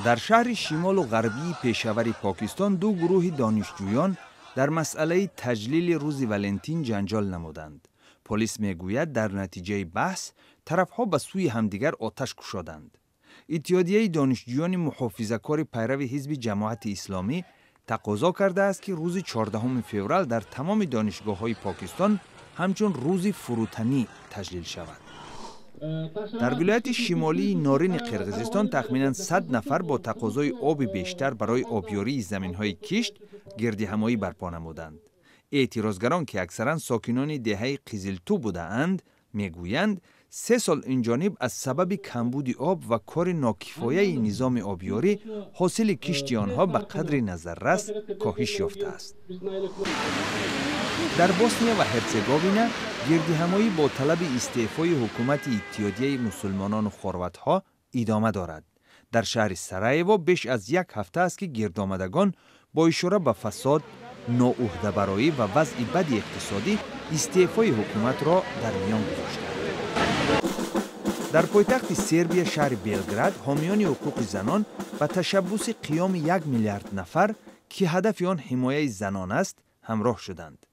در شهر شمال و غربی پیشور پاکستان دو گروه دانشجویان در مسئله تجلیل روز ولنتین جنجال نمودند. پلیس میگوید در نتیجه بحث طرفها به سوی همدیگر آتش گشودند. اتحادیه دانشجویان محافظه‌کار پیرو حزب جماعت اسلامی تقاضا کرده است که روز 14 فوریه در تمام دانشگاه‌های پاکستان همچون روز فروتنی تجلیل شود. در ولایت شمالی نارین قرقیزستان تخمیناً 100 نفر با تقاضای آب بیشتر برای آبیاری زمین‌های کشت گردهمایی برپا نمودند. اعتراضگران که اکثراً ساکنان دهه قزلتو بودند میگویند 3 سال اینجانب از سبب کمبود آب و کار ناکفایه نظام آبیاری حاصل کشت آنها به قدر نظررس کاهش یافته است. در بوسنیا و هرزگوین گردهمایی با طلب استعفای حکومت اتحادیه مسلمانان و خروات‌ها ادامه دارد. در شهر سرایوو بیش از 1 هفته است که گردآمدگان با اشاره به فساد، ناعهده‌برایی و وضع بد اقتصادی استعفای حکومت را در میان گذاشتند. در پایتخت سربیا شهر بلگراد حامیان حقوق زنان به تشبث قیام 1 میلیارد نفر که هدف آن حمایت زنان است همراه شدند.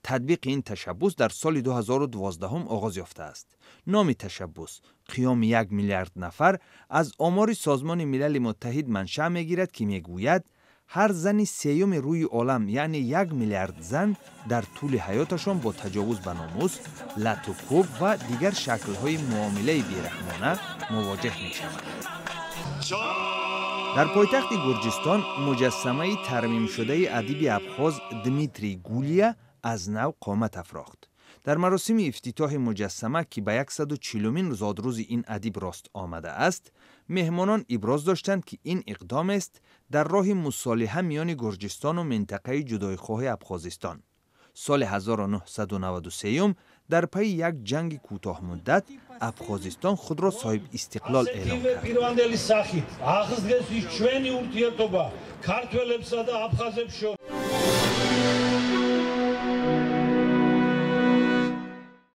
تطبیق این تشبث در سال 2012 آغاز یافته است. نام تشبث قیام 1 میلیارد نفر از آمار سازمان ملل متحد منشأ میگیرد که میگوید هر زن سیوم روی عالم یعنی 1 میلیارد زن در طول حیاتشان با تجاوز به ناموس، لط و کوب و دیگر شکل‌های معامله بی‌رحمانه مواجه می‌شوند. در پایتخت گرجستان مجسمه ترمیم شده ادیب ابخاز دمیتری گولیا از نو قامت افراخت. در مراسم افتتاح مجسمه که به 140مین زادروز این ادیب راست آمده است، مهمانان ابراز داشتند که این اقدام است در راه مصالحه میان گرجستان و منطقه جدایخواه ابخازستان. سال 1993 در پی یک جنگ کوتاه مدت ابخازستان خود را صاحب استقلال اعلام کرد.